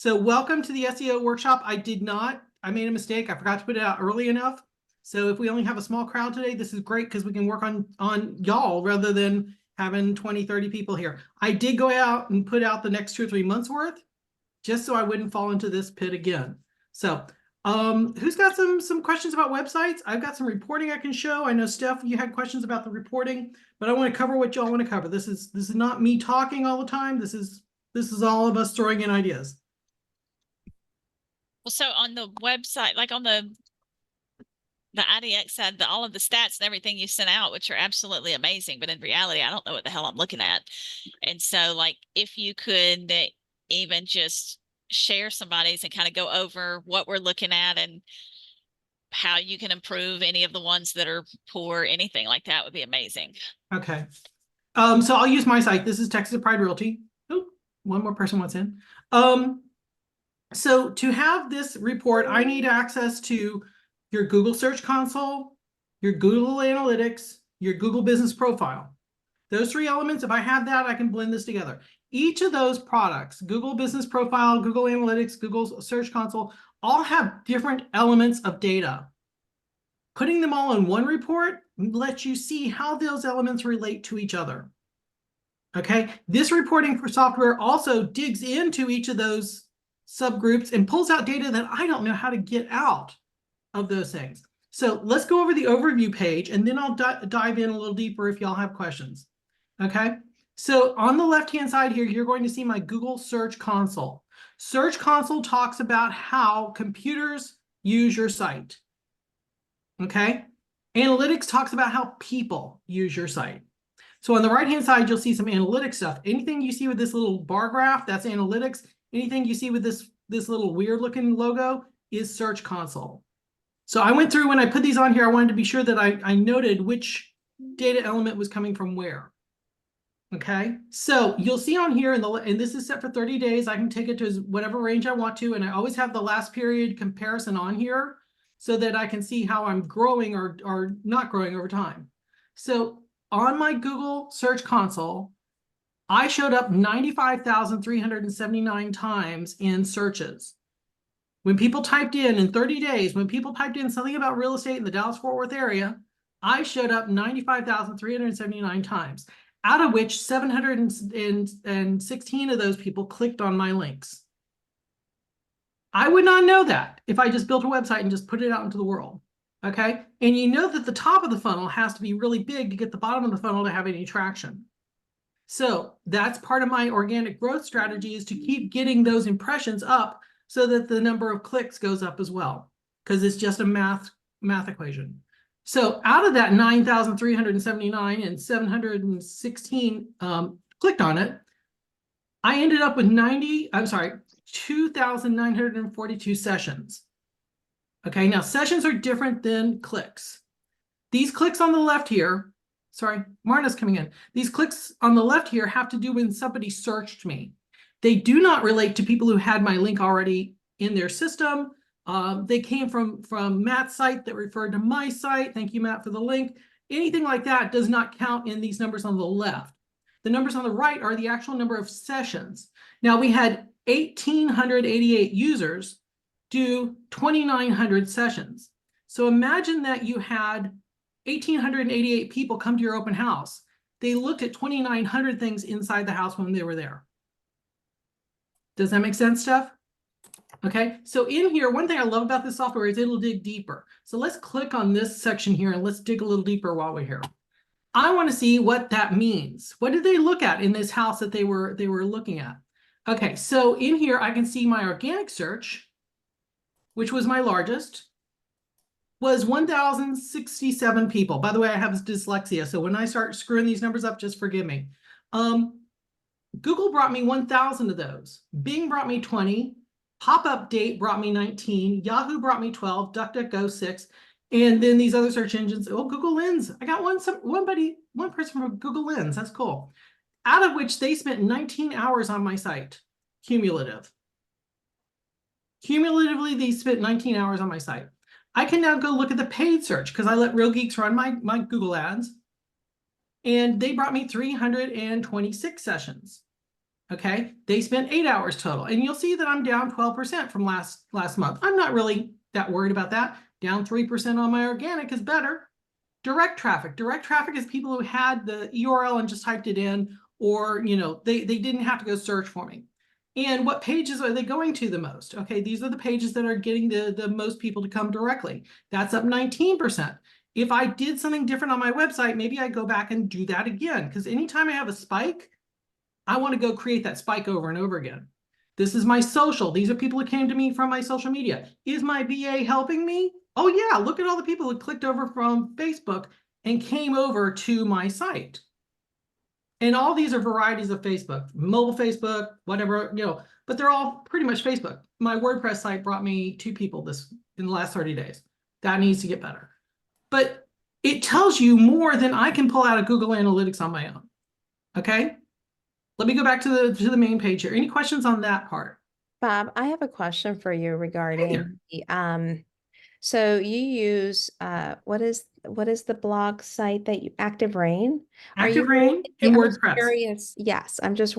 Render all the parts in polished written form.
So welcome to the SEO workshop. I made a mistake. I forgot to put it out early enough. So if we only have a small crowd today, this is great because we can work on y'all rather than having 20, 30 people here. I did go out and put out the next 2 or 3 months worth just so I wouldn't fall into this pit again. So who's got some questions about websites? I've got some reporting I can show. I know Steph, you had questions about the reporting, but I want to cover what y'all want to cover. This is not me talking all the time. This is all of us throwing in ideas. Well, so on the website, like on the IDX side, all of the stats and everything you sent out, which are absolutely amazing, but in reality, I don't know what the hell I'm looking at. And so, like, if you could even just share somebody's and kind of go over what we're looking at and how you can improve any of the ones that are poor, anything like that would be amazing. Okay. So I'll use my site. This is Texas Pride Realty. Oh, one more person wants in. So to have this report, I need access to your Google Search Console, your Google Analytics, your Google Business Profile. Those 3 elements, if I have that, I can blend this together. Each of those products, Google Business Profile, Google Analytics, Google Search Console, all have different elements of data. Putting them all in one report lets you see how those elements relate to each other. Okay, this reporting for software also digs into each of those subgroups and pulls out data that I don't know how to get out of those things. So let's go over the overview page and then I'll dive in a little deeper if y'all have questions. Okay, so on the left-hand side here, you're going to see my Google Search Console. Search Console talks about how computers use your site. Okay, Analytics talks about how people use your site. So on the right-hand side, you'll see some analytics stuff. Anything you see with this little bar graph, that's analytics. Anything you see with this little weird-looking logo is Search Console. So I went through, when I put these on here, I wanted to be sure that I noted which data element was coming from where. Okay, so you'll see on here, and this is set for 30 days. I can take it to whatever range I want to, and I always have the last period comparison on here so that I can see how I'm growing or not growing over time. So on my Google Search Console, I showed up 95,379 times in searches. When people typed in 30 days, when people typed in something about real estate in the Dallas-Fort Worth area, I showed up 95,379 times, out of which 716 of those people clicked on my links. I would not know that if I just built a website and just put it out into the world. Okay, and you know that the top of the funnel has to be really big to get the bottom of the funnel to have any traction. So that's part of my organic growth strategy, is to keep getting those impressions up so that the number of clicks goes up as well, because it's just a math equation. So out of that 9,379 and 716 clicked on it, I ended up with 2,942 sessions. Okay, now sessions are different than clicks. These clicks on the left here, sorry, Marna's coming in. These clicks on the left here have to do when somebody searched me. They do not relate to people who had my link already in their system. They came from Matt's site that referred to my site. Thank you, Matt, for the link. Anything like that does not count in these numbers on the left. The numbers on the right are the actual number of sessions. Now, we had 1,888 users do 2,900 sessions. So imagine that you had 1,888 people come to your open house. They looked at 2,900 things inside the house when they were there. Does that make sense, Steph? Okay, so in here, one thing I love about this software is it'll dig deeper. So let's click on this section here and let's dig a little deeper while we're here. I want to see what that means. What did they look at in this house that they were looking at? Okay, so in here, I can see my organic search, which was my largest, was 1,067 people. By the way, I have dyslexia, so when I start screwing these numbers up, just forgive me. Google brought me 1,000 of those. Bing brought me 20. Pop-up Date brought me 19. Yahoo brought me 12. DuckDuckGo 6. And then these other search engines. Oh, Google Lens. I got one person from Google Lens. That's cool. Out of which they spent 19 hours on my site, cumulative. Cumulatively, they spent 19 hours on my site. I can now go look at the paid search because I let Real Geeks run my Google ads. And they brought me 326 sessions. Okay, they spent 8 hours total, and you'll see that I'm down 12% from last month. I'm not really that worried about that. Down 3% on my organic is better. Direct traffic is people who had the URL and just typed it in, or they didn't have to go search for me. And what pages are they going to the most? Okay, these are the pages that are getting the most people to come directly. That's up 19%. If I did something different on my website, maybe I go back and do that again, because anytime I have a spike, I want to go create that spike over and over again. This is my social. These are people who came to me from my social media. Is my VA helping me? Oh yeah, look at all the people who clicked over from Facebook and came over to my site. And all these are varieties of Facebook, mobile Facebook, whatever, but they're all pretty much Facebook. My WordPress site brought me 2 people in the last 30 days. That needs to get better. But it tells you more than I can pull out of Google Analytics on my own. Okay? Let me go back to the main page here. Any questions on that part? Bob, I have a question for you regarding so you use what is the blog site that you Active Rain? Active Rain and I'm just WordPress. curious. Yes, I'm just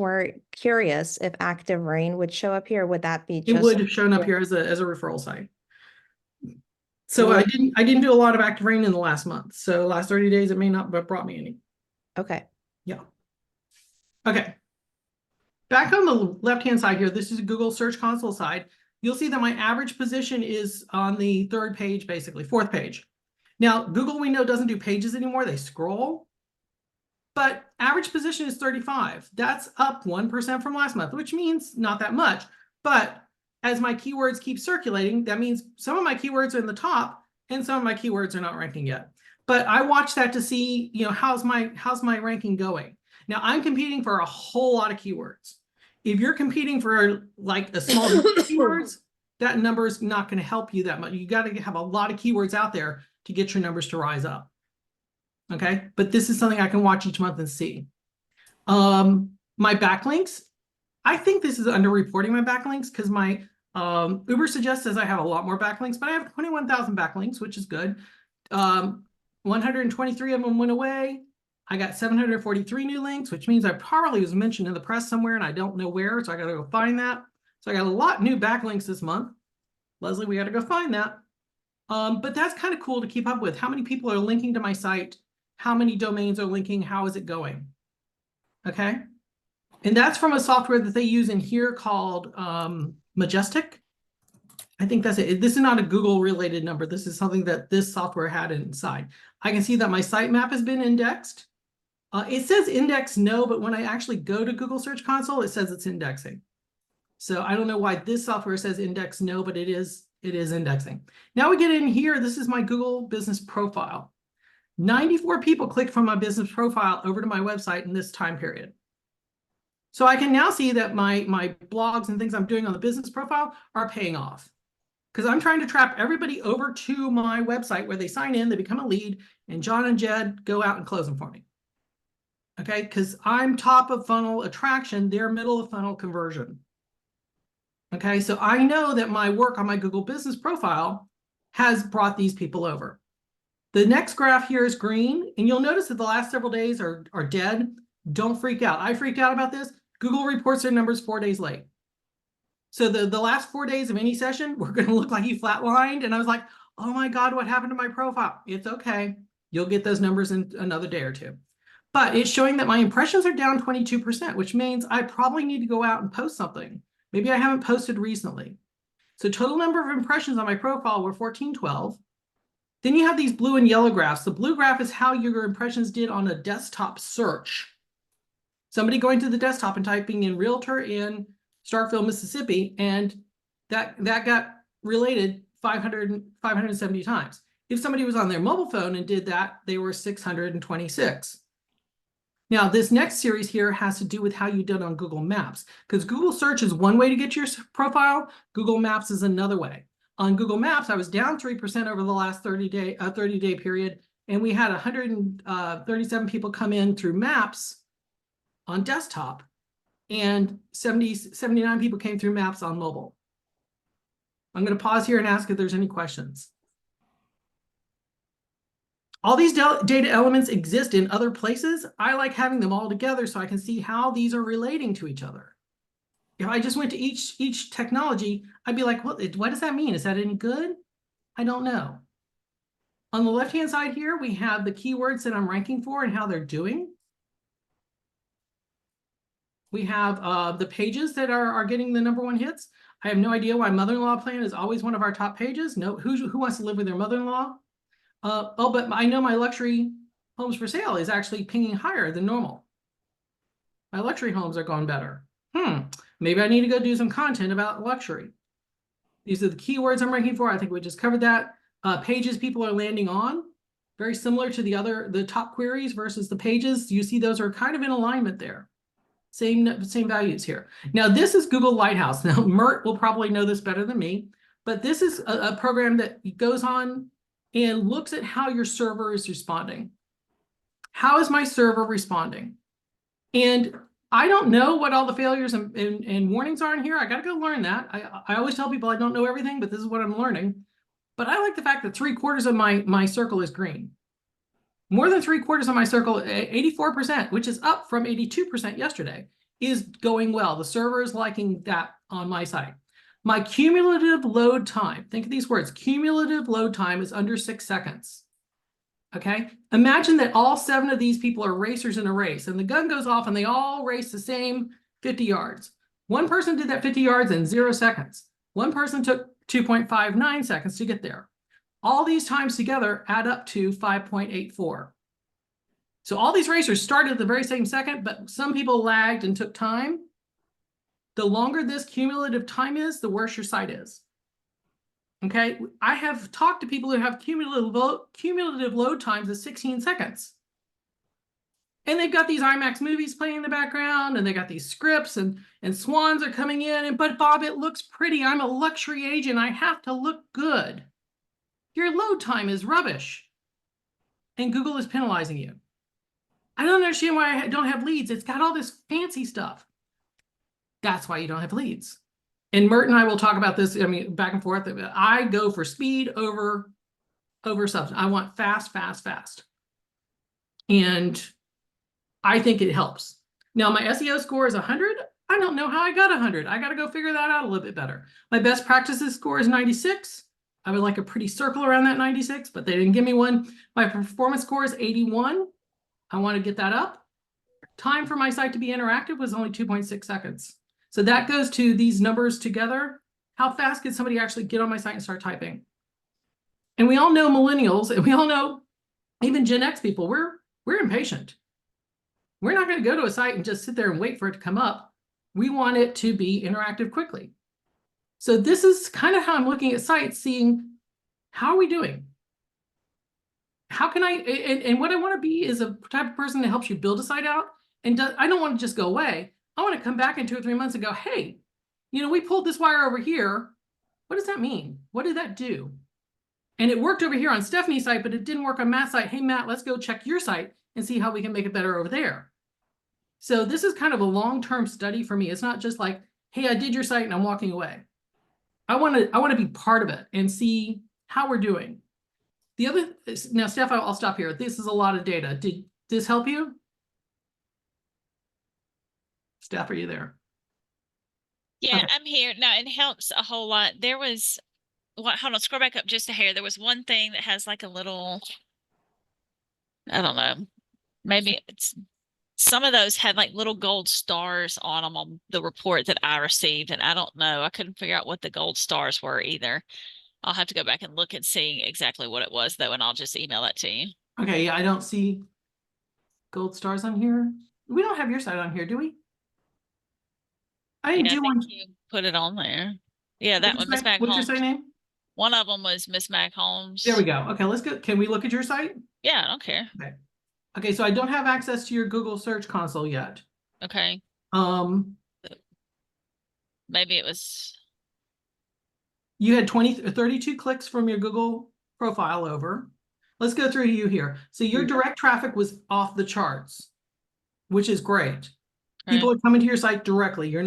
curious if Active Rain would show up here. Would that be It just would have shown up here as a referral site. So I didn't do a lot of Active Rain in the last month. So last 30 days, it may not have brought me any. Okay. Yeah. Okay. Back on the left-hand side here, this is a Google Search Console side. You'll see that my average position is on the 3rd page, basically 4th page. Now, Google, we know, doesn't do pages anymore. They scroll. But average position is 35. That's up 1% from last month, which means not that much. But as my keywords keep circulating, that means some of my keywords are in the top and some of my keywords are not ranking yet. But I watch that to see, how's my ranking going. Now, I'm competing for a whole lot of keywords. If you're competing for like a small group of keywords, that number is not going to help you that much. You got to have a lot of keywords out there to get your numbers to rise up. Okay, but this is something I can watch each month and see. My backlinks, I think this is underreporting my backlinks because my Uber suggests I have a lot more backlinks, but I have 21,000 backlinks, which is good. 123 of them went away. I got 743 new links, which means I probably was mentioned in the press somewhere and I don't know where, so I got to go find that. So I got a lot new backlinks this month. Leslie, we got to go find that. But that's kind of cool to keep up with. How many people are linking to my site? How many domains are linking? How is it going? Okay. And that's from a software that they use in here called Majestic. I think that's it. This is not a Google related number. This is something that this software had inside. I can see that my sitemap has been indexed. It says index no, but when I actually go to Google Search Console, it says it's indexing. So I don't know why this software says index no, but it is indexing. Now we get in here. This is my Google business profile. 94 people clicked from my business profile over to my website in this time period. So I can now see that my blogs and things I'm doing on the business profile are paying off because I'm trying to trap everybody over to my website where they sign in, they become a lead, and John and Jed go out and close them for me. Okay, because I'm top of funnel attraction, they're middle of funnel conversion. Okay, so I know that my work on my Google business profile has brought these people over. The next graph here is green, and you'll notice that the last several days are dead. Don't freak out. I freaked out about this. Google reports their numbers 4 days late. So the last 4 days of any session, we're going to look like you flatlined. And I was like, oh my God, what happened to my profile? It's okay. You'll get those numbers in another day or two. But it's showing that my impressions are down 22%, which means I probably need to go out and post something. Maybe I haven't posted recently. So total number of impressions on my profile were 1412. Then you have these blue and yellow graphs. The blue graph is how your impressions did on a desktop search. Somebody going to the desktop and typing in realtor in Starkville, Mississippi, and that got related 570 times. If somebody was on their mobile phone and did that, they were 626. Now, this next series here has to do with how you did on Google Maps, because Google Search is one way to get your profile. Google Maps is another way. On Google Maps, I was down 3% over the last 30-day period, and we had 137 people come in through Maps on desktop, and 79 people came through Maps on mobile. I'm going to pause here and ask if there's any questions. All these data elements exist in other places. I like having them all together so I can see how these are relating to each other. if I just went to each technology, I'd be like, what does that mean? Is that any good? I don't know. On the left-hand side here, we have the keywords that I'm ranking for and how they're doing. We have the pages that are getting the #1 hits. I have no idea why mother-in-law plan is always one of our top pages. No, who wants to live with their mother-in-law? Oh, but I know my luxury homes for sale is actually pinging higher than normal. My luxury homes are going better. Maybe I need to go do some content about luxury. These are the keywords I'm ranking for. I think we just covered that. Pages people are landing on, very similar to the top queries versus the pages. You see those are kind of in alignment there. Same values here. Now, this is Google Lighthouse. Now, Mert will probably know this better than me, but this is a program that goes on and looks at how your server is responding. How is my server responding? And I don't know what all the failures and warnings are in here. I got to go learn that. I always tell people I don't know everything, but this is what I'm learning. But I like the fact that 3/4 of my circle is green. More than 3/4 of my circle, 84%, which is up from 82% yesterday, is going well. The server is liking that on my site. My cumulative load time, think of these words, cumulative load time is under 6 seconds. Okay, imagine that all 7 of these people are racers in a race, and the gun goes off and they all race the same 50 yards. One person did that 50 yards in 0 seconds. One person took 2.59 seconds to get there. All these times together add up to 5.84. So all these racers started at the very same second, but some people lagged and took time. The longer this cumulative time is, the worse your site is. Okay, I have talked to people who have cumulative load times of 16 seconds. And they've got these IMAX movies playing in the background, and they got these scripts, and swans are coming in. But Bob, it looks pretty. I'm a luxury agent. I have to look good. Your load time is rubbish. And Google is penalizing you. I don't understand why I don't have leads. It's got all this fancy stuff. That's why you don't have leads. And Mert and I will talk about this, I mean, back and forth. I go for speed over substance. I want fast, fast, fast. And I think it helps. Now, my SEO score is 100. I don't know how I got 100. I got to go figure that out a little bit better. My best practices score is 96. I would like a pretty circle around that 96, but they didn't give me one. My performance score is 81. I want to get that up. Time for my site to be interactive was only 2.6 seconds. So that goes to these numbers together. How fast can somebody actually get on my site and start typing? And we all know millennials, and we all know even Gen X people, we're impatient. We're not going to go to a site and just sit there and wait for it to come up. We want it to be interactive quickly. So this is kind of how I'm looking at sites, seeing how are we doing? How can I, and what I want to be is a type of person that helps you build a site out. And I don't want to just go away. I want to come back in 2 or 3 months and go, hey, we pulled this wire over here. What does that mean? What did that do? And it worked over here on Stephanie's site, but it didn't work on Matt's site. Hey, Matt, let's go check your site and see how we can make it better over there. So this is kind of a long-term study for me. It's not just like, hey, I did your site and I'm walking away. I want to be part of it and see how we're doing. Now, Steph, I'll stop here. This is a lot of data. Did this help you? Steph, are you there? Yeah, Okay. I'm here. No, it helps a whole lot. There was, hold on, scroll back up just a hair. There was one thing that has like a little, I don't know, maybe it's, some of those had like little gold stars on them on the report that I received. And I don't know, I couldn't figure out what the gold stars were either. I'll have to go back and look and see exactly what it was though, and I'll just email that to you. Okay, yeah, I don't see gold stars on here. We don't have your site on here, do we? I didn't Yeah, I do think one. you put it on there. Yeah, that one, Miss Mac What's your Holmes. site name? One of them was Miss Mac Holmes. There we go. Okay, let's go. Can we look at your site? Yeah, I don't care. Okay. Okay, so I don't have access to your Google Search Console yet. Okay. Maybe it was. You had 32 clicks from your Google profile over. Let's go through you here. So your direct traffic was off the charts, which is great. People are coming to your site directly. We're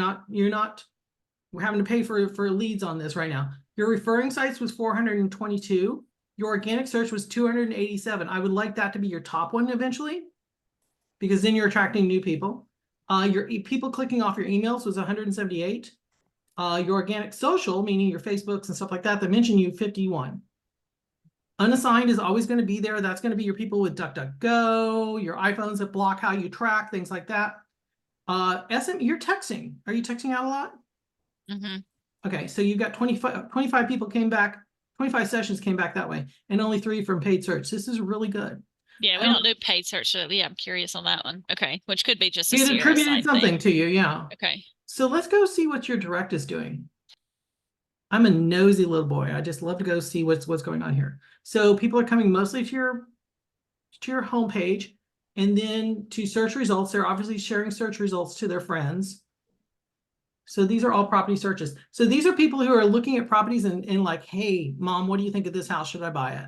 having to pay for leads on this right now. Your referring sites was 422. Your organic search was 287. I would like that to be your top one eventually, because then you're attracting new people. People clicking off your emails was 178. Your organic social, meaning your Facebooks and stuff like that mention you, 51. Unassigned is always going to be there. That's going to be your people with DuckDuckGo, your iPhones that block how you track, things like that. You're texting. Are you texting out a lot? Mm-hmm. Okay, so you've got 25 people came back, 25 sessions came back that way, and only 3 from paid search. This is really good. Yeah, we don't do paid search, so yeah, I'm curious on that one. Okay, which could be just a It Sierra attributed side something thing. to you, yeah. Okay. So let's go see what your direct is doing. I'm a nosy little boy. I just love to go see what's going on here. So people are coming mostly to your homepage, and then to search results. They're obviously sharing search results to their friends. So these are all property searches. So these are people who are looking at properties and like, hey, mom, what do you think of this house? Should I buy it?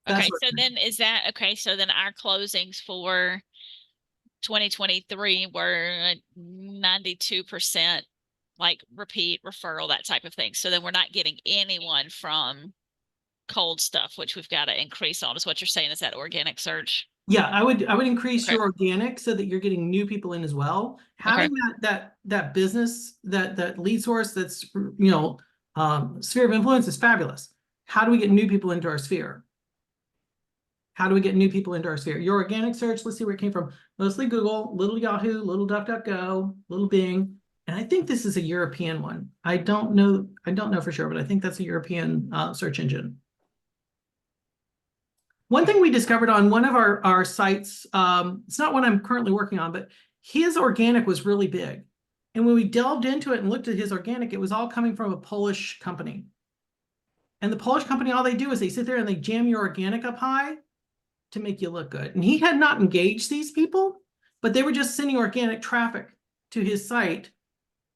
Okay, so then is that okay? So then our closings for 2023 were 92% like repeat referral, that type of thing. So then we're not getting anyone from cold stuff, which we've got to increase on, is what you're saying. Is that organic search? Yeah, I would increase Okay. your organic so that you're getting new people in as well. Having that business, that lead source that's sphere of influence is fabulous. How do we get new people into our sphere? How do we get new people into our sphere? Your organic search, let's see where it came from. Mostly Google, little Yahoo, little DuckDuckGo, little Bing. And I think this is a European one. I don't know for sure, but I think that's a European search engine. One thing we discovered on one of our sites, it's not one I'm currently working on, but his organic was really big. And when we delved into it and looked at his organic, it was all coming from a Polish company. And the Polish company, all they do is they sit there and they jam your organic up high to make you look good. And he had not engaged these people, but they were just sending organic traffic to his site.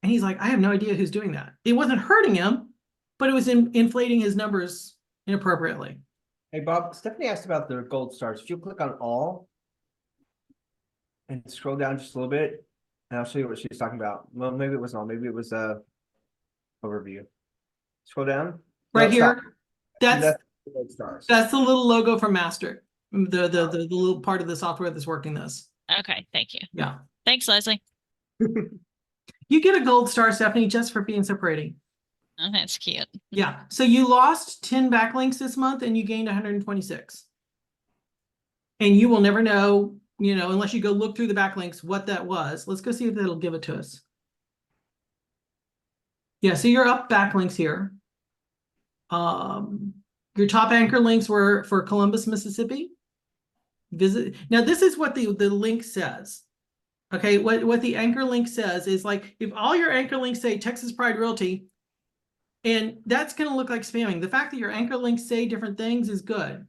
And he's like, I have no idea who's doing that. It wasn't hurting him, but it was inflating his numbers inappropriately. Hey, Bob, Stephanie asked about the gold stars. If you click on all and scroll down just a little bit, and I'll show you what she's talking about. Well, maybe it wasn't all, maybe it was overview. Scroll down. Right No, here. stop. That's the gold stars. That's the little logo from Master, the little part of the software that's working this. Okay, thank you. Yeah. Thanks, Leslie. You get a gold star, Stephanie, just for being so pretty. Oh, that's cute. Yeah. So you lost 10 backlinks this month and you gained 126. And you will never know, unless you go look through the backlinks, what that was. Let's go see if it'll give it to us. Yeah, so you're up backlinks here. Your top anchor links were for Columbus, Mississippi. Now, this is what the link says. Okay, what the anchor link says is like, if all your anchor links say Texas Pride Realty, and that's going to look like spamming. The fact that your anchor links say different things is good.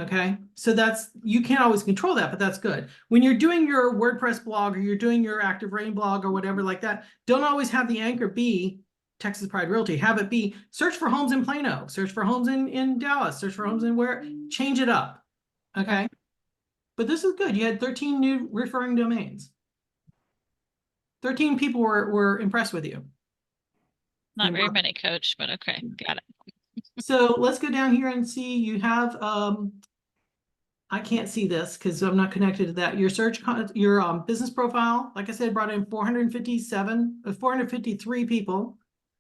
Okay, so you can't always control that, but that's good. When you're doing your WordPress blog or you're doing your Active Rain blog or whatever like that, don't always have the anchor be Texas Pride Realty. Have it be search for homes in Plano, search for homes in Dallas, search for homes in where, change it up. Okay, but this is good. You had 13 new referring domains. 13 people were impressed with you. Not very many, Coach, but okay, got it. So let's go down here and see. You have I can't see this because I'm not connected to that. Your business profile, like I said, brought in 453 people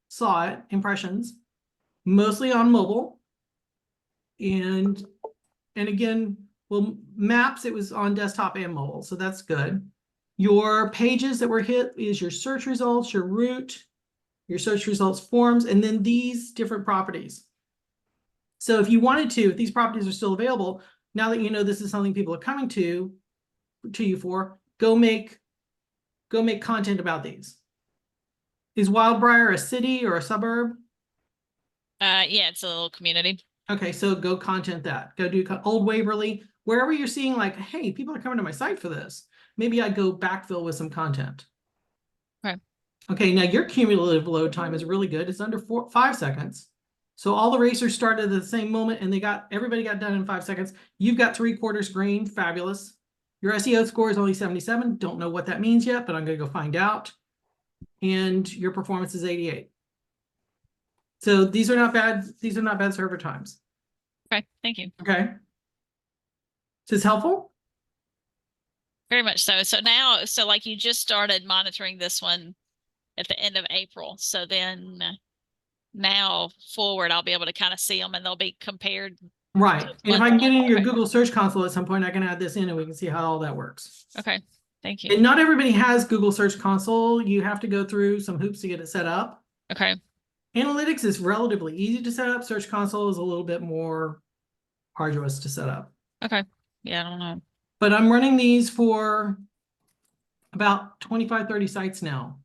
saw it, impressions, mostly on mobile. And again, well, maps, it was on desktop and mobile, so that's good. Your pages that were hit is your search results, your route, your search results forms, and then these different properties. So if you wanted to, if these properties are still available, now that you know this is something people are coming to you for, go make content about these. Is Wildbriar a city or a suburb? Yeah, it's a little community. Okay, so go content that. Go do Old Waverly, wherever you're seeing like, hey, people are coming to my site for this. Maybe I go backfill with some content. Okay. Okay, now your cumulative load time is really good. It's under 5 seconds. So all the racers started at the same moment and everybody got done in 5 seconds. You've got 3/4 green, fabulous. Your SEO score is only 77. Don't know what that means yet, but I'm going to go find out. And your performance is 88. So these are not bad. These are not bad server times. Okay, thank you. Okay. Is this helpful? Very much so. So now, so like you just started monitoring this one at the end of April. So then now forward, I'll be able to kind of see them and they'll be compared. Right. So And if I can get in your okay. Google Search Console at some point, I can add this in and we can see how all that works. Okay. Thank you. And not everybody has Google Search Console. You have to go through some hoops to get it set up. Okay. Analytics is relatively easy to set up. Search Console is a little bit more arduous to set up. Okay. Yeah, I don't know. But I'm running these for about 25, 30 sites now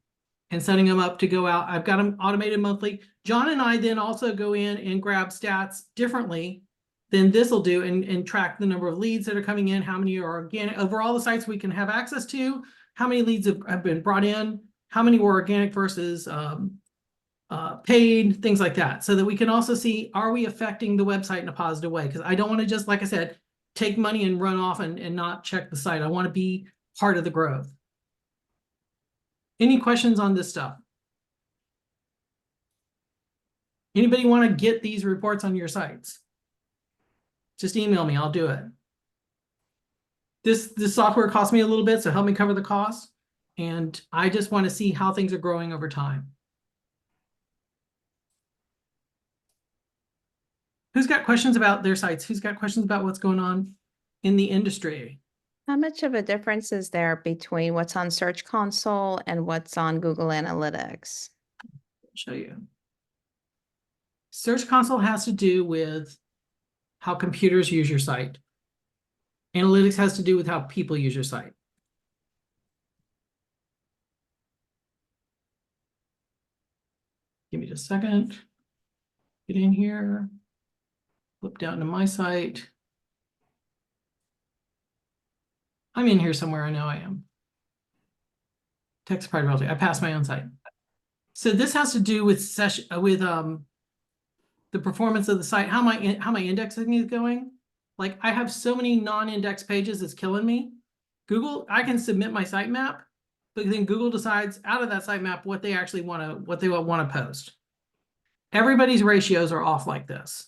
and setting them up to go out. I've got them automated monthly. John and I then also go in and grab stats differently than this will do and track the number of leads that are coming in, how many are organic, over all the sites we can have access to, how many leads have been brought in, how many were organic versus paid, things like that, so that we can also see, are we affecting the website in a positive way? Because I don't want to just, like I said, take money and run off and not check the site. I want to be part of the growth. Any questions on this stuff? Anybody want to get these reports on your sites? Just email me, I'll do it. This software cost me a little bit, so help me cover the cost. And I just want to see how things are growing over time. Who's got questions about their sites? Who's got questions about what's going on in the industry? How much of a difference is there between what's on Search Console and what's on Google Analytics? I'll show you. Search Console has to do with how computers use your site. Analytics has to do with how people use your site. Give me just a second. Get in here. Flip down to my site. I'm in here somewhere. I know I am. Text Pride Realty. I passed my own site. So this has to do with the performance of the site, how my indexing is going. Like I have so many non-index pages, it's killing me. Google, I can submit my sitemap, but then Google decides out of that sitemap what they actually want to post. Everybody's ratios are off like this.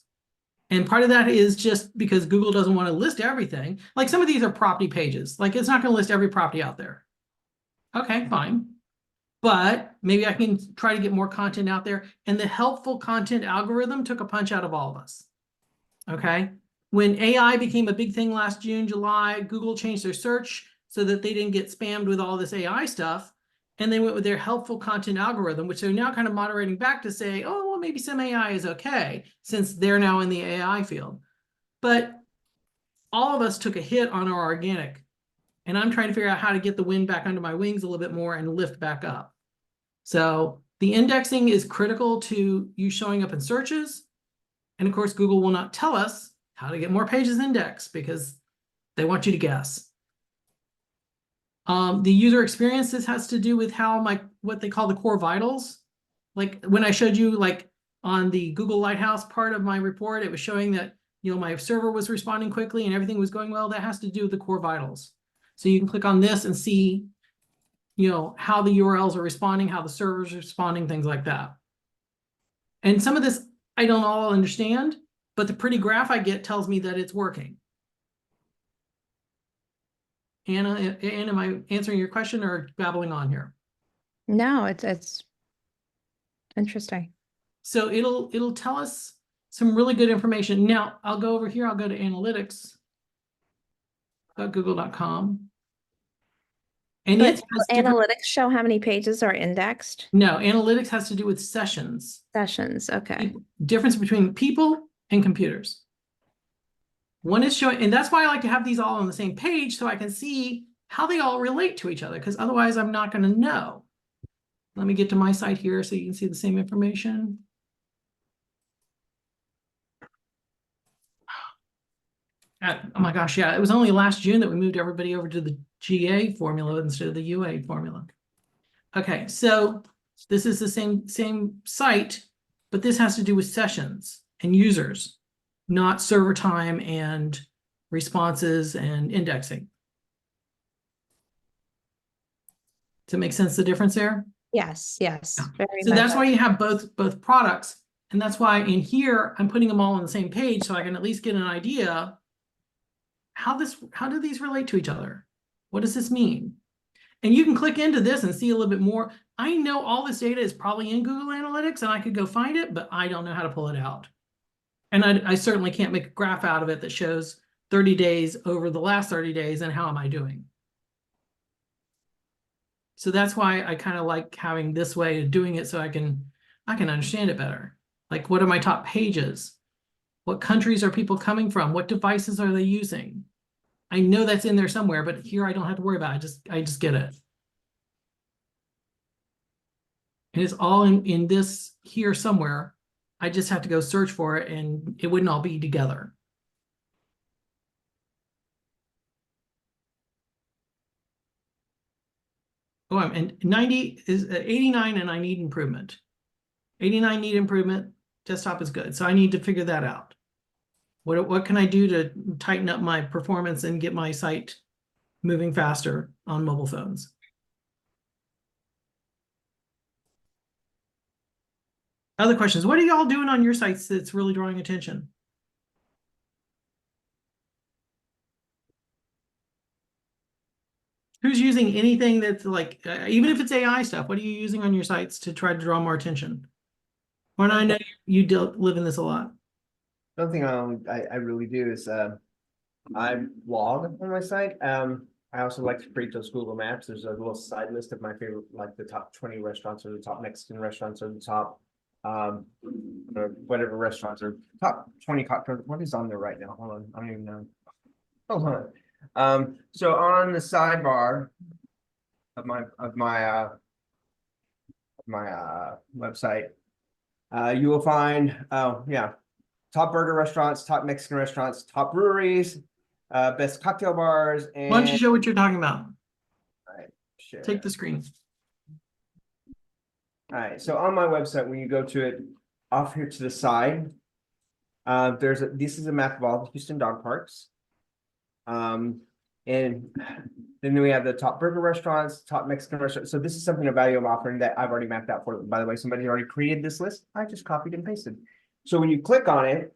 And part of that is just because Google doesn't want to list everything. Like some of these are property pages. Like it's not going to list every property out there. Okay, fine. But maybe I can try to get more content out there. And the helpful content algorithm took a punch out of all of us. Okay. When AI became a big thing last June, July, Google changed their search so that they didn't get spammed with all this AI stuff. And they went with their helpful content algorithm, which they're now kind of moderating back to say, oh, well, maybe some AI is okay, since they're now in the AI field. But all of us took a hit on our organic. And I'm trying to figure out how to get the wind back under my wings a little bit more and lift back up. So the indexing is critical to you showing up in searches. And of course, Google will not tell us how to get more pages indexed because they want you to guess. The user experience, this has to do with how what they call the core vitals. Like when I showed you like on the Google Lighthouse part of my report, it was showing that, you know, my server was responding quickly and everything was going well. That has to do with the core vitals. So you can click on this and see, you know, how the URLs are responding, how the server's responding, things like that. And some of this I don't all understand, but the pretty graph I get tells me that it's working. Anna, am I answering your question or babbling on here? No, it's interesting. So it'll tell us some really good information. Now I'll go over here. I'll go to analytics.google.com. And But analytics show how many pages are indexed? No, analytics has to do with sessions. Sessions, okay. Difference between people and computers. One is showing, and that's why I like to have these all on the same page so I can see how they all relate to each other, because otherwise I'm not going to know. Let me get to my site here so you can see the same information. Oh my gosh, yeah, it was only last June that we moved everybody over to the GA formula instead of the UA formula. Okay, so this is the same site, but this has to do with sessions and users, not server time and responses and indexing. Does it make sense, the difference there? Yes, yes. Very So much. that's why you have both products. And that's why in here, I'm putting them all on the same page so I can at least get an idea how do these relate to each other? What does this mean? And you can click into this and see a little bit more. I know all this data is probably in Google Analytics and I could go find it, but I don't know how to pull it out. And I certainly can't make a graph out of it that shows 30 days over the last 30 days and how am I doing. So that's why I kind of like having this way of doing it so I can understand it better. Like, what are my top pages? What countries are people coming from? What devices are they using? I know that's in there somewhere, but here I don't have to worry about it. I just get it. And it's all in this here somewhere. I just have to go search for it and it wouldn't all be together. Oh, and 90 is 89 and I need improvement. 89 need improvement. Desktop is good. So I need to figure that out. What can I do to tighten up my performance and get my site moving faster on mobile phones? Other questions? What are y'all doing on your sites that's really drawing attention? Who's using anything that's like, even if it's AI stuff, what are you using on your sites to try to draw more attention? When I know you live in this a lot. One thing I really do is I log on my site. I also like to create those Google Maps. There's a little side list of my favorite, like the top 20 restaurants or the top Mexican restaurants or the top or whatever restaurants or top 20 cocktails. What is on there right now? Hold on, I don't even know. Hold on. So on the sidebar of my website, you will find top burger restaurants, top Mexican restaurants, top breweries, best cocktail bars, and Why don't you show what you're talking about? share. Take the screen. All right, so on my website, when you go to it, off here to the side, this is a map of all the Houston dog parks. And then we have the top burger restaurants, top Mexican restaurants. So this is something of value I'm offering that I've already mapped out for them. By the way, somebody already created this list. I just copied and pasted. So when you click on it,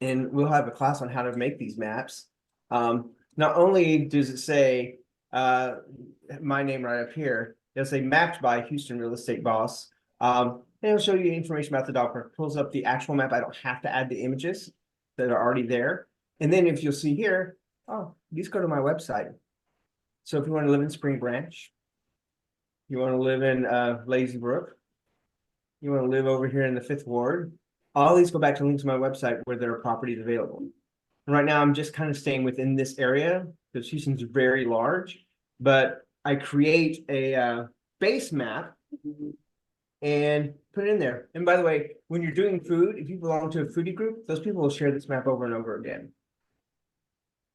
and we'll have a class on how to make these maps. Not only does it say my name right up here, it'll say mapped by Houston Real Estate Boss. And it'll show you information about the dog park. Pulls up the actual map. I don't have to add the images that are already there. And then if you'll see here, oh, these go to my website. So if you want to live in Spring Branch, you want to live in Lazy Brook, you want to live over here in the 5th Ward, all these go back to links to my website where there are properties available. And right now I'm just kind of staying within this area because Houston's very large, but I create a base map and put it in there. And by the way, when you're doing food, if you belong to a foodie group, those people will share this map over and over again.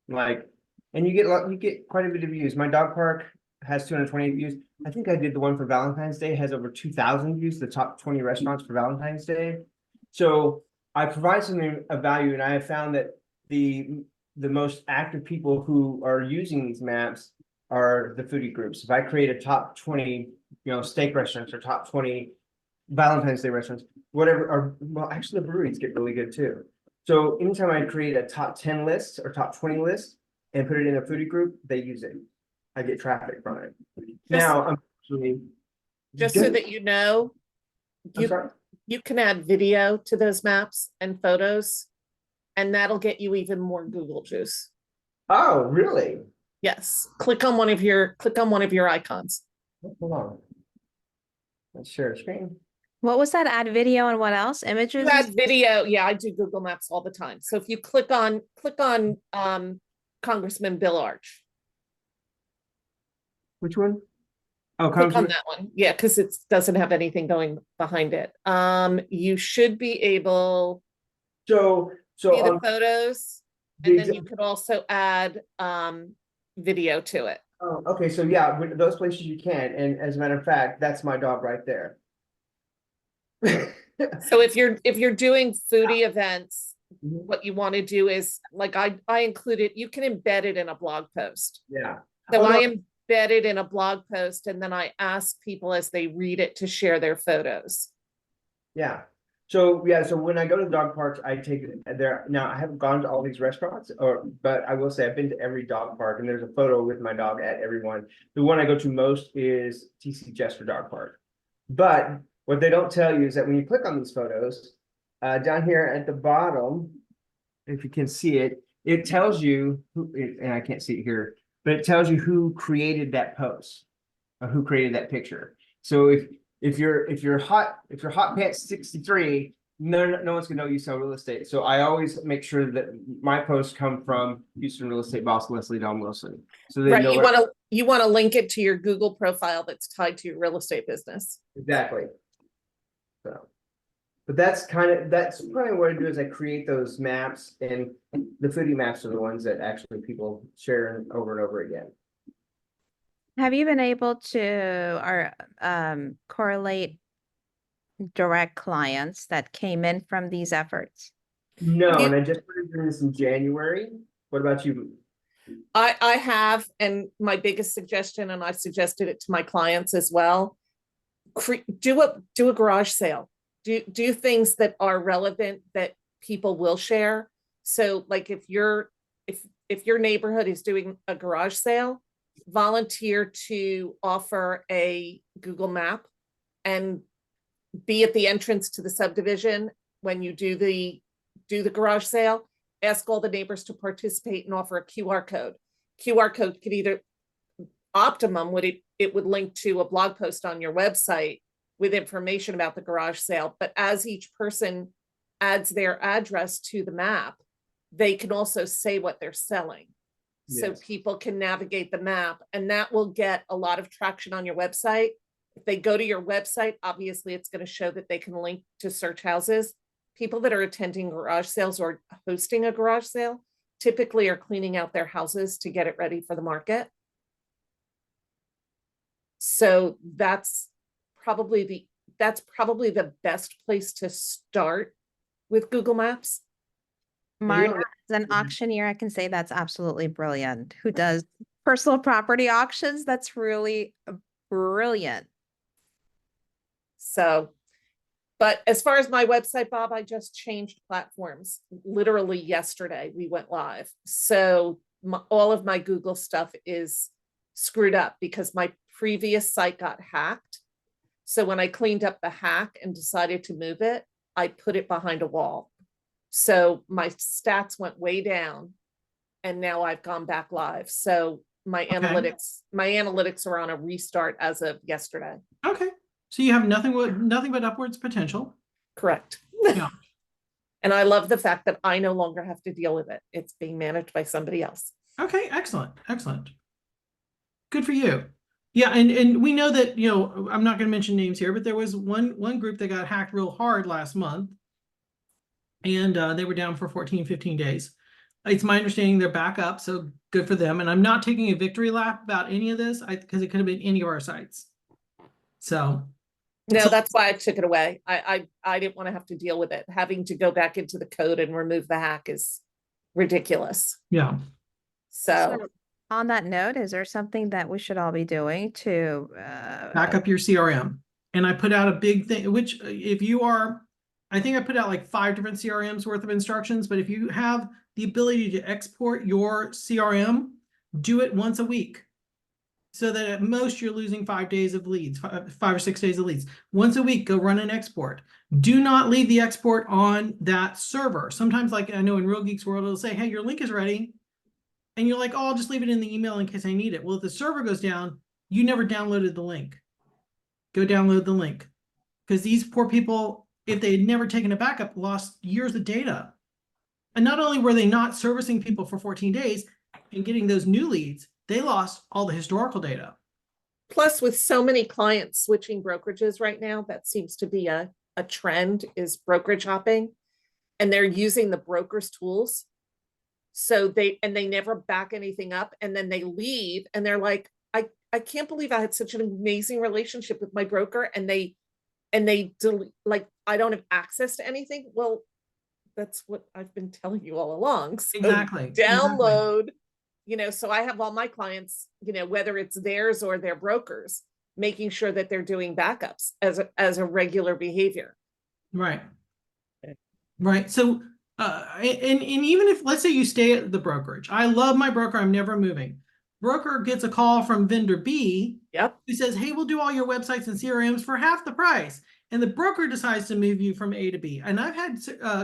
Like, and you get quite a bit of views. My dog park has 228 views. I think I did the one for Valentine's Day, has over 2,000 views, the top 20 restaurants for Valentine's Day. So I provide something of value, and I have found that the most active people who are using these maps are the foodie groups. If I create a top 20, steak restaurants or top 20 Valentine's Day restaurants, whatever, or well, actually the breweries get really good too. So anytime I create a top 10 list or top 20 list and put it in a foodie group, they use it. I get traffic from it. Now, unfortunately, Just so that you know, you can add video to those maps and photos, and that'll get you even more Google juice. Oh, really? Yes. Click on one of your icons. Hold on. Let's share a screen. What was that? Add video and what else? Images? You add video. Yeah, I do Google Maps all the time. So if you click on Congressman Bill Arch. Which one? Oh, Click on that one. Yeah, because it doesn't have anything going behind it. You should be able So see the photos, and then you could also add video to it. Oh, okay. So yeah, with those places you can. And as a matter of fact, that's my dog right there. So if you're doing foodie events, what you want to do is like I include it, you can embed it in a blog post. Yeah. So I embed it in a blog post, and then I ask people as they read it to share their photos. Yeah. So yeah, so when I go to the dog parks, I take it there. Now I haven't gone to all these restaurants, but I will say I've been to every dog park, and there's a photo with my dog at every one. The one I go to most is TC Jester Dog Park. But what they don't tell you is that when you click on these photos, down here at the bottom, if you can see it, it tells you who, and I can't see it here, but it tells you who created that post, or who created that picture. So if you're hot pants 63, no one's gonna know you sell real estate. So I always make sure that my posts come from Houston real estate boss Leslie Dawn Wilson. So they Right, know you want to link it to your Google profile that's tied to your real estate business. exactly. So, but that's probably what I do is I create those maps, and the foodie maps are the ones that actually people share over and over again. Have you been able to or correlate direct clients that came in from these efforts? No, You- and I just started doing this in January. What about you? I have, and my biggest suggestion, and I've suggested it to my clients as well, do a garage sale. Do things that are relevant that people will share. So like if your neighborhood is doing a garage sale, volunteer to offer a Google map and be at the entrance to the subdivision when you do the garage sale. Ask all the neighbors to participate and offer a QR code. QR code could either optimum it would link to a blog post on your website with information about the garage sale. But as each person adds their address to the map, they can also say what they're selling. So Yes. people can navigate the map, and that will get a lot of traction on your website. If they go to your website, obviously it's going to show that they can link to search houses. People that are attending garage sales or hosting a garage sale typically are cleaning out their houses to get it ready for the market. So that's probably the best place to start with Google Maps. Marta, know- as an auctioneer, I can say that's absolutely brilliant. Who does personal property auctions? That's really brilliant. So, but as far as my website, Bob, I just changed platforms. Literally yesterday, we went live. So all of my Google stuff is screwed up because my previous site got hacked. So when I cleaned up the hack and decided to move it, I put it behind a wall. So my stats went way down, and now I've gone back live. So my analytics are on a restart as of yesterday. Okay. So you have nothing but upwards potential. Correct. Yeah. And I love the fact that I no longer have to deal with it. It's being managed by somebody else. Okay, excellent, excellent. Good for you. Yeah, and we know that, you know, I'm not going to mention names here, but there was one group that got hacked real hard last month, and they were down for 14, 15 days. It's my understanding they're back up, so good for them. And I'm not taking a victory lap about any of this, because it could have been any of our sites. So No, that's why I took it away. I didn't want to have to deal with it. Having to go back into the code and remove the hack is ridiculous. yeah. So On that note, is there something that we should all be doing to Back up your CRM. And I put out a big thing, which if you are, I think I put out like 5 different CRMs worth of instructions, but if you have the ability to export your CRM, do it once a week. So that at most you're losing 5 days of leads, 5 or 6 days of leads. Once a week, go run an export. Do not leave the export on that server. Sometimes, like I know in Real Geeks World, it'll say, hey, your link is ready. And you're like, oh, I'll just leave it in the email in case I need it. Well, if the server goes down, you never downloaded the link. Go download the link. Because these poor people, if they had never taken a backup, lost years of data. And not only were they not servicing people for 14 days and getting those new leads, they lost all the historical data. plus with so many clients switching brokerages right now, that seems to be a trend, is brokerage hopping. And they're using the broker's tools. So they never back anything up, and then they leave and they're like, I can't believe I had such an amazing relationship with my broker, and they delete, like, I don't have access to anything. Well, that's what I've been telling you all along. So Exactly. download, you know, so I have all my clients, you know, whether it's theirs or their brokers, making sure that they're doing backups as a regular behavior. Right. Right. So, and even if, let's say you stay at the brokerage, I love my broker, I'm never moving. Broker gets a call from vendor B Yep. who says, hey, we'll do all your websites and CRMs for half the price. And the broker decides to move you from A to B. And I've had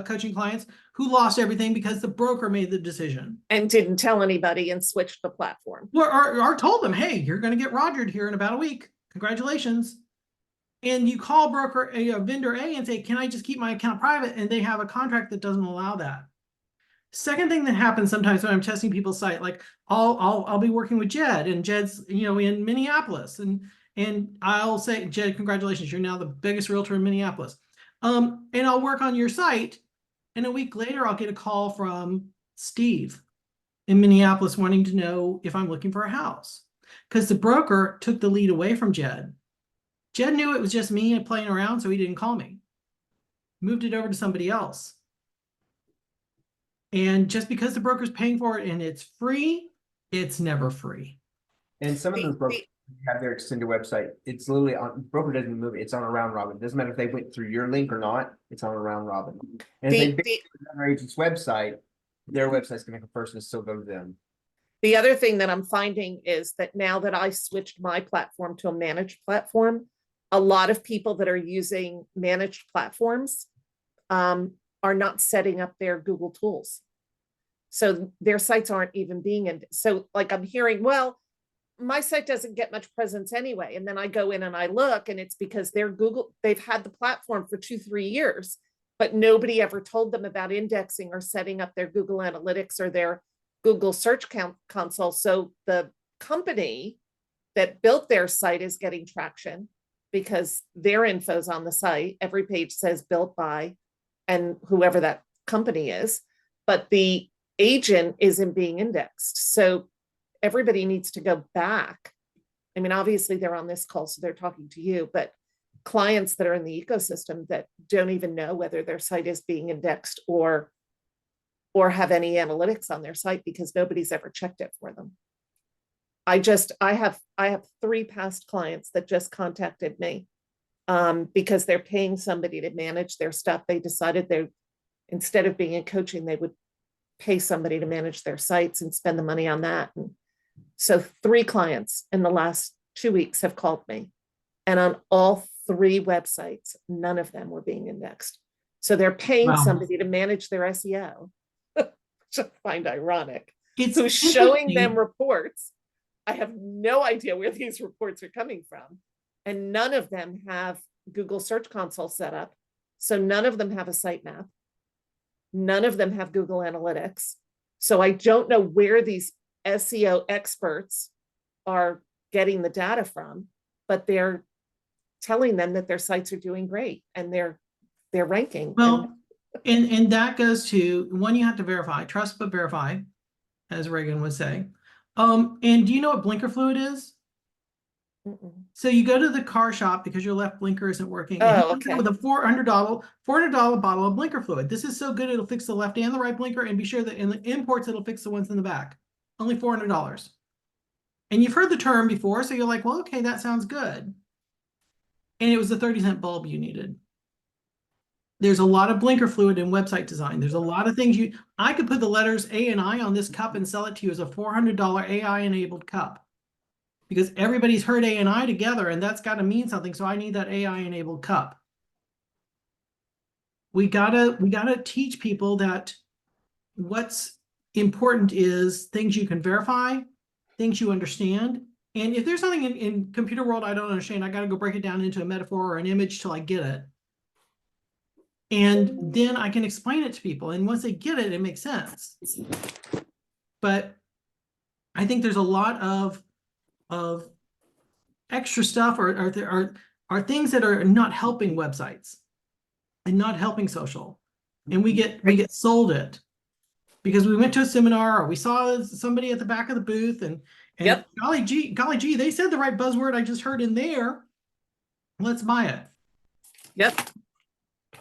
coaching clients who lost everything because the broker made the decision. And didn't tell anybody and switched the platform. Or told them, hey, you're going to get rogered here in about a week. Congratulations. And you call broker vendor A and say, can I just keep my account private? And they have a contract that doesn't allow that. Second thing that happens sometimes when I'm testing people's site, like I'll be working with Jed, and Jed's, you know, in Minneapolis, and I'll say, Jed, congratulations, you're now the biggest realtor in Minneapolis. And I'll work on your site, and a week later I'll get a call from Steve in Minneapolis wanting to know if I'm looking for a house, because the broker took the lead away from Jed. Jed knew it was just me playing around, so he didn't call me. Moved it over to somebody else. And just because the broker's paying for it and it's free, it's never free. And some of those brokers have their extended website. It's literally on, broker doesn't move it. It's on a round robin. It doesn't matter if they went through your link or not. It's on a round robin. And if they bid on another agent's website, their website's going to come first and still go to them. The other thing that I'm finding is that now that I switched my platform to a managed platform, a lot of people that are using managed platforms are not setting up their Google tools. So their sites aren't even being in. So like I'm hearing, well, my site doesn't get much presence anyway. And then I go in and I look, and it's because they've had the platform for 2-3 years, but nobody ever told them about indexing or setting up their Google Analytics or their Google Search Console. So the company that built their site is getting traction because their info's on the site. Every page says built by, and whoever that company is, but the agent isn't being indexed. So everybody needs to go back. I mean, obviously they're on this call, so they're talking to you, but clients that are in the ecosystem that don't even know whether their site is being indexed or have any analytics on their site because nobody's ever checked it for them. I have 3 past clients that just contacted me because they're paying somebody to manage their stuff. They decided instead of being in coaching, they would pay somebody to manage their sites and spend the money on that. And so 3 clients in the last 2 weeks have called me, and on all 3 websites, none of them were being indexed. So they're paying somebody to manage their SEO, which I find ironic. Who's showing them reports. I have no idea where these reports are coming from. And none of them have Google Search Console set up. So none of them have a sitemap. None of them have Google Analytics. So I don't know where these SEO experts are getting the data from, but they're telling them that their sites are doing great and they're ranking. Well, and that goes to one, you have to verify, trust but verify, as Reagan would say. And do you know what blinker fluid is? So you go to the car shop because your left blinker isn't working. Oh, okay. With a $400 bottle of blinker fluid. This is so good it'll fix the left and the right blinker, and be sure that in the imports it'll fix the ones in the back. Only $400. And you've heard the term before, so you're like, well, okay, that sounds good. And it was a 30-cent bulb you needed. There's a lot of blinker fluid in website design. There's a lot of things I could put the letters A and I on this cup and sell it to you as a $400 AI-enabled cup. Because everybody's heard A and I together, and that's got to mean something. So I need that AI-enabled cup. We gotta teach people that what's important is things you can verify, things you understand. And if there's something in computer world I don't understand, I got to go break it down into a metaphor or an image till I get it. And then I can explain it to people. And once they get it, it makes sense. But I think there's a lot of extra stuff or things that are not helping websites and not helping social. And we get sold it because we went to a seminar or we saw somebody at the back of the booth and Yep. golly gee, they said the right buzzword I just heard in there. Let's buy it. Yep.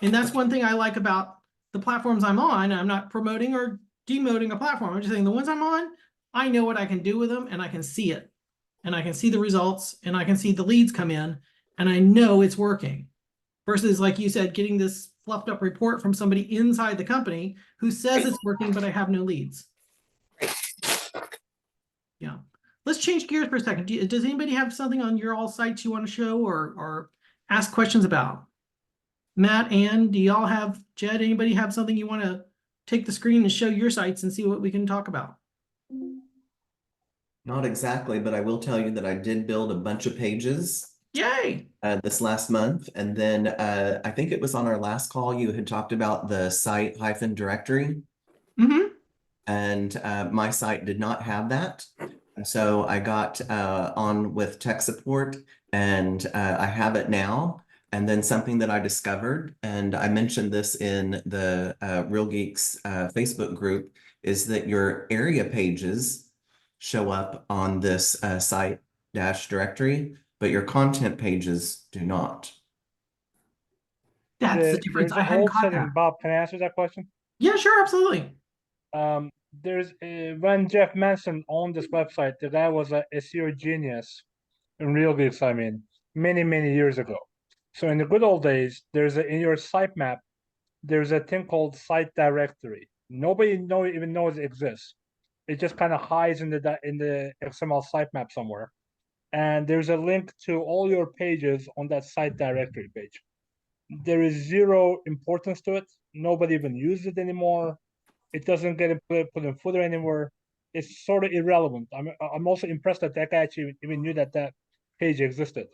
And that's one thing I like about the platforms I'm on. I'm not promoting or demoting a platform. I'm just saying the ones I'm on, I know what I can do with them and I can see it. And I can see the results and I can see the leads come in and I know it's working. Versus, like you said, getting this fluffed up report from somebody inside the company who says it's working, but I have no leads. Yeah. Let's change gears for a second. Does anybody have something on your all sites you want to show or ask questions about? Matt, Ann, do y'all have, Jed, anybody have something you want to take the screen and show your sites and see what we can talk about? Not exactly, but I will tell you that I did build a bunch of pages Yay! this last month. And then I think it was on our last call, you had talked about the site directory. Mm-hmm. And my site did not have that. And so I got on with tech support and I have it now. And then something that I discovered, and I mentioned this in the Real Geeks Facebook group, is that your area pages show up on this site directory, but your content pages do not. That's the difference. There's I a hadn't whole caught setting. that. Bob, can I answer that question? Yeah, sure, absolutely. There's when Jeff Manson owned this website, the guy was a SEO genius in Real Geeks, I mean, many years ago. So in the good old days, in your sitemap, there's a thing called site directory. Nobody even knows it exists. It just kind of hides in the XML sitemap somewhere. And there's a link to all your pages on that site directory page. There is zero importance to it. Nobody even uses it anymore. It doesn't get put in footer anymore. It's sort of irrelevant. I'm also impressed that guy actually even knew that page existed.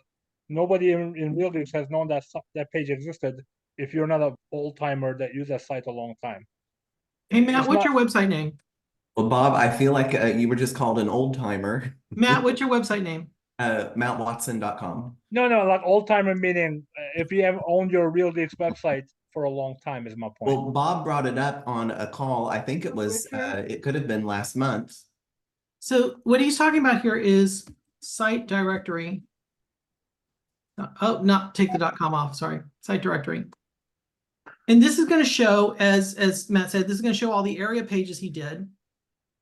Nobody in Real Geeks has known that page existed if you're not an old timer that used that site a long time. Hey, Matt, It's what's not- your website name? Well, Bob, I feel like you were just called an old timer. Matt, what's your website name? MattWatson.com. No, like old timer meaning if you have owned your Real Geeks website for a long time is my point. Well, Bob brought it up on a call. I think it was, it could have been last month. So what he's talking about here is site directory. Oh, not take the .com off, sorry, site directory. And this is going to show, as Matt said, this is going to show all the area pages he did.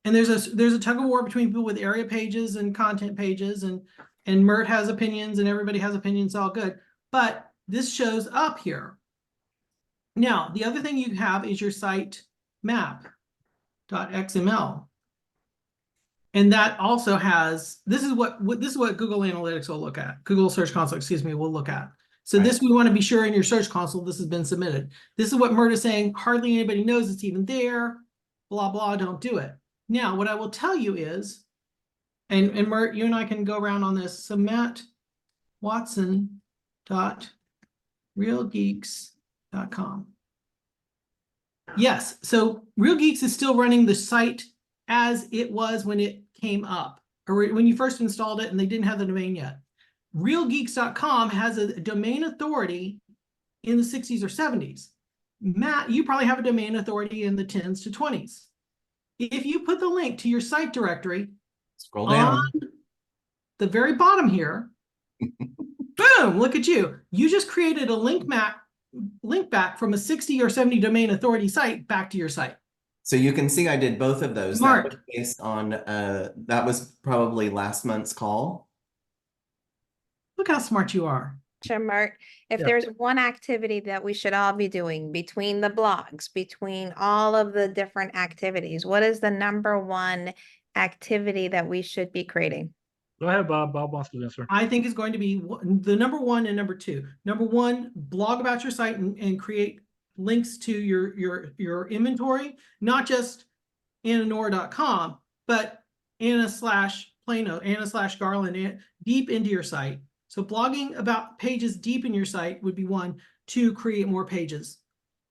And there's a tug of war between people with area pages and content pages, and Mert has opinions and everybody has opinions, all good. But this shows up here. Now, the other thing you have is your site map.xml. And that also has, this is what Google Analytics will look at. Google Search Console, excuse me, will look at. So this, we want to be sure in your Search Console, this has been submitted. This is what Mert is saying, hardly anybody knows it's even there, blah, blah, don't do it. Now, what I will tell you is, and Mert, you and I can go around on this. So mattwatson.realgeeks.com. Yes, so Real Geeks is still running the site as it was when it came up, or when you first installed it and they didn't have the domain yet. Realgeeks.com has a domain authority in the 60s or 70s. Matt, you probably have a domain authority in the 10s to 20s. If you put the link to your site directory Scroll down. on the very bottom here, boom, look at you. You just created a link back from a 60 or 70 domain authority site back to your site. So you can see I did both of those. Smart. That was based on, that was probably last month's call. Look how smart you are. Mert, if Yeah. there's one activity that we should all be doing between the blogs, between all of the different activities, what is the number one activity that we should be creating? Go ahead, Bob. Bob wants to answer. I think is going to be the number one and number two. Number one, blog about your site and create links to your inventory, not just annanora.com, but Anna/Plano, Anna/Garland, deep into your site. So blogging about pages deep in your site would be one. Two, create more pages,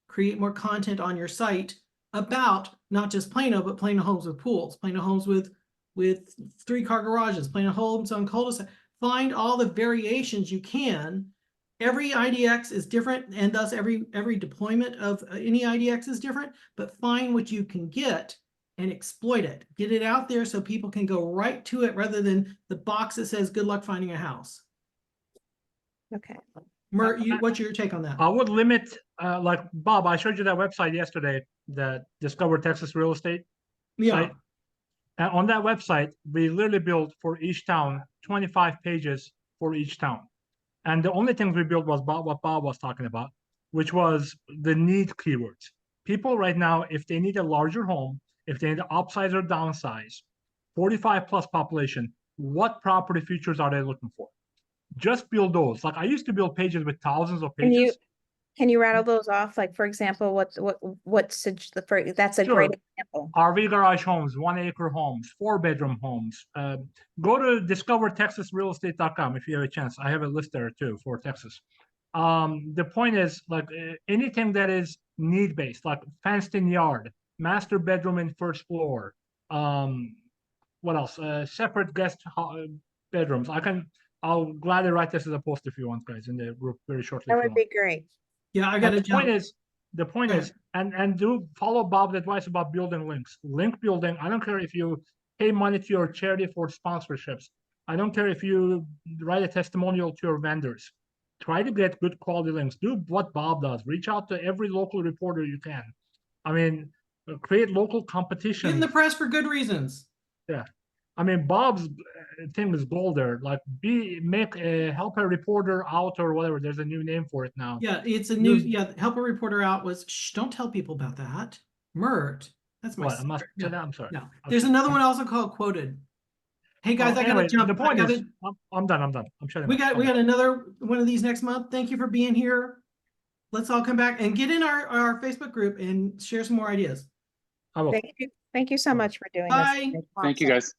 create more content on your site about not just Plano, but Plano homes with pools, Plano homes with 3-car garages, Plano homes on cul-de-sac. Find all the variations you can. Every IDX is different, and thus every deployment of any IDX is different, but find what you can get and exploit it. Get it out there so people can go right to it rather than the box that says, good luck finding a house. Okay. Mert, what's your take on that? I would limit, like Bob, I showed you that website yesterday, that Discover Texas Real Estate site. And on that website, we literally built for each town 25 pages for each town. And the only thing we built was what Bob was talking about. which was the need keywords. People right now, if they need a larger home, if they need to upsize or downsize, 45 plus population, what property features are they looking for? Just build those. Like I used to build pages with thousands of Can you pages. can you rattle those off? Like, for example, that's a great Sure. example. RV garage homes, 1 acre homes, 4-bedroom homes. Go to discovertexasrealestate.com if you have a chance. I have a list there too for Texas. The point is like anything that is need based, like fenced in yard, master bedroom and first floor. What else? Separate guest bedrooms. I'll gladly write this as a post if you want, guys, in the group very shortly. That if you would want. be great. Yeah, I But gotta the point jump. is, the point Go is, and do follow Bob's advice about building links. Link building. I don't care if you pay money to your charity for sponsorships. I don't care if you write a testimonial to your vendors. Try to get good quality links. Do what Bob does. Reach out to every local reporter you can. I mean, create local competition. Get in the press for good reasons. Yeah. I mean, Bob's thing is gold there. Like, help a reporter out or whatever. There's a new name for it now. Yeah, it's a new, Use- yeah, help a reporter out was, shh, don't tell people about that. Mert, that's my What? I'm not. secret. No, I'm sorry. no. There's Okay. another one also called Quoted. Hey guys, I Anyway, gotta jump. the point I is, gotta, I'm done. I'm done. I'm shutting we up. got I'm done. another one of these next month. Thank you for being here. Let's all come back and get in our Facebook group and share some more ideas. I will. Thank you so much for doing this. Bye. It's Thank you, awesome. guys.